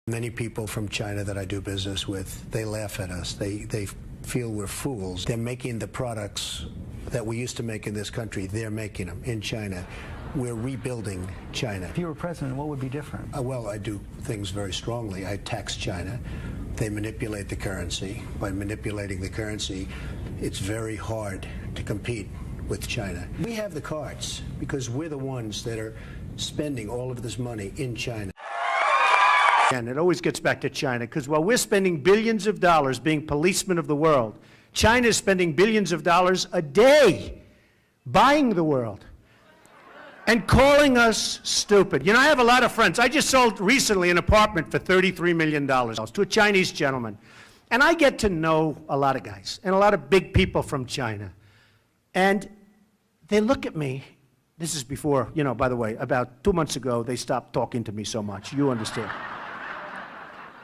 Many people from China that I do business with, they laugh at us. They feel we're fools. They're making the products that we used to make in this country. They're making them in China. We're rebuilding China. If you were president, what would be different? Well, I do things very strongly. I tax China. They manipulate the currency. By manipulating the currency, it's very hard to compete with China. We have the cards because we're the ones that are spending all of this money in China. And it always gets back to China, because while we're spending billions of dollars being policemen of the world, China is spending billions of dollars a day buying the world and calling us stupid. You know, I have a lot of friends. I just sold recently an apartment for $33 million to a Chinese gentleman. And I get to know a lot of guys and a lot of big people from China. And they look at me. This is before, you know, by the way, about 2 months ago, they stopped talking to me so much. You understand.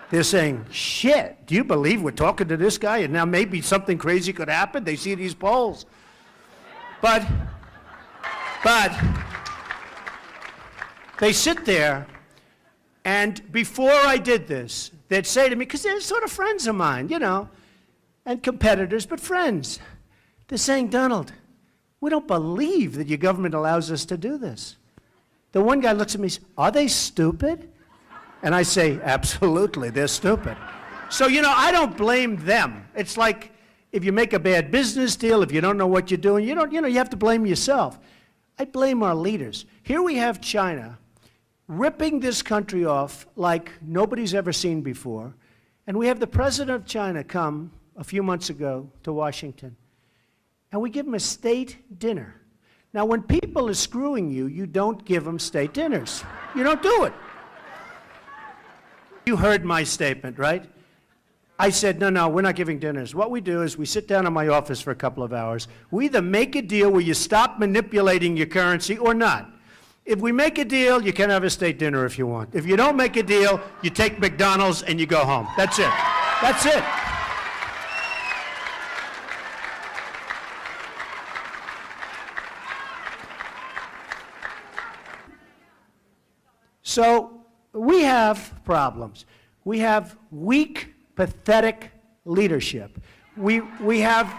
They're saying, shit, do you believe we're talking to this guy? And now maybe something crazy could happen? They see these polls. But they sit there, and before I did this, they'd say to me, because they're sort of friends of mine, you know, and competitors, but friends. They're saying, Donald, we don't believe that your government allows us to do this. The one guy looks at me and says, are they stupid? And I say, absolutely, they're stupid. So, you know, I don't blame them. It's like if you make a bad business deal, if you don't know what you're doing, you have to blame yourself. I blame our leaders. Here we have China ripping this country off like nobody's ever seen before. And we have the president of China come a few months ago to Washington. And we give him a state dinner. Now, when people are screwing you, you don't give them state dinners. You don't do it. You heard my statement, right? I said, no, we're not giving dinners. What we do is we sit down in my office for a couple of hours. We either make a deal where you stop manipulating your currency or not. If we make a deal, you can have a state dinner if you want. If you don't make a deal, you take McDonald's and you go home. That's it. That's it. So we have problems. We have weak, pathetic leadership. We have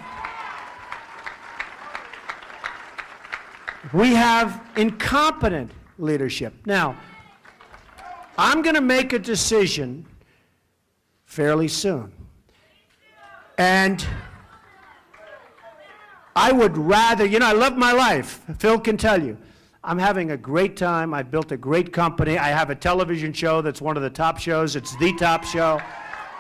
incompetent leadership. Now, I'm going to make a decision fairly soon. And I would rather, you know, I love my life. Phil can tell you. I'm having a great time. I built a great company. I have a television show that's one of the top shows. It's the top show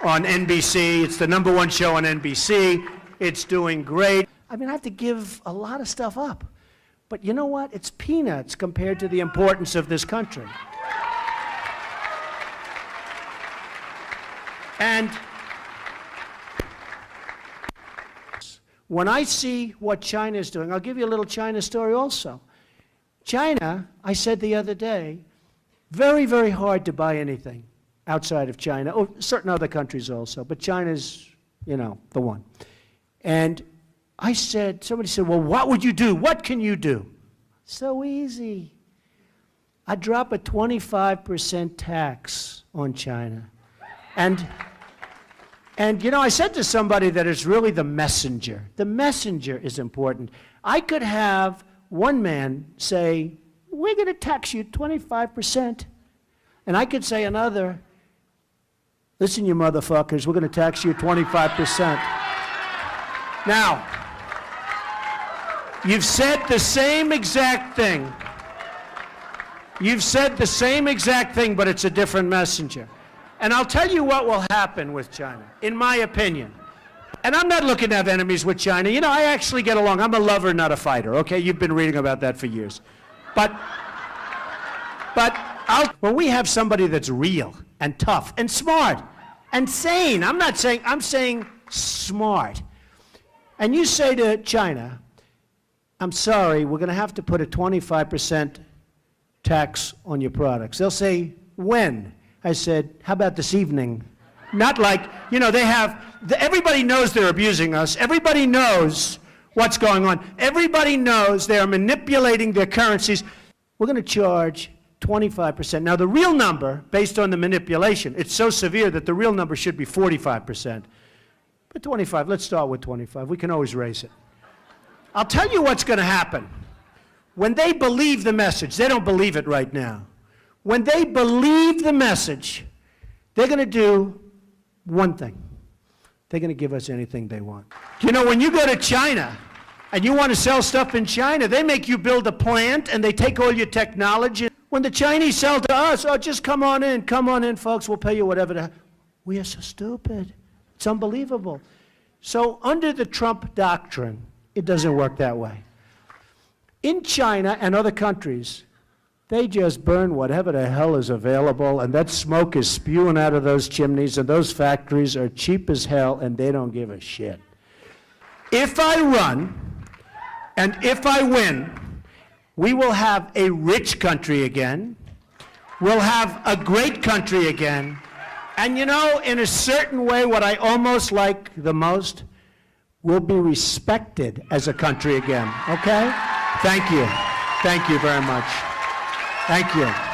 on NBC. It's the #1 show on NBC. It's doing great. I mean, I have to give a lot of stuff up. But you know what? It's peanuts compared to the importance of this country. And when I see what China is doing, I'll give you a little China story also. China, I said the other day, very, very hard to buy anything outside of China. Oh, certain other countries also, but China's, you know, the one. And I said, somebody said, well, what would you do? What can you do? So easy. I'd drop a 25% tax on China. And you know, I said to somebody that it's really the messenger. The messenger is important. I could have one man say, we're going to tax you 25%. And I could say another, listen, you motherfuckers, we're going to tax you 25%. Now, you've said the same exact thing. You've said the same exact thing, but it's a different messenger. And I'll tell you what will happen with China, in my opinion. And I'm not looking to have enemies with China. You know, I actually get along. I'm a lover, not a fighter, okay? You've been reading about that for years. But when we have somebody that's real and tough and smart and sane, I'm saying smart. And you say to China, I'm sorry, we're going to have to put a 25% tax on your products. They'll say, when? I said, how about this evening? Not like, you know, everybody knows they're abusing us. Everybody knows what's going on. Everybody knows they're manipulating their currencies. We're going to charge 25%. Now, the real number, based on the manipulation, it's so severe that the real number should be 45%. But 25, let's start with 25. We can always raise it. I'll tell you what's going to happen. When they believe the message, they don't believe it right now. When they believe the message, they're going to do one thing. They're going to give us anything they want. You know, when you go to China and you want to sell stuff in China, they make you build a plant and they take all your technology. When the Chinese sell to us, oh, just come on in, folks, we'll pay you whatever. We are so stupid. It's unbelievable. So under the Trump doctrine, it doesn't work that way. In China and other countries, they just burn whatever the hell is available, and that smoke is spewing out of those chimneys, and those factories are cheap as hell, and they don't give a shit. If I run, and if I win, we will have a rich country again. We'll have a great country again. And you know, in a certain way, what I almost like the most, we'll be respected as a country again, okay? Thank you. Thank you very much. Thank you.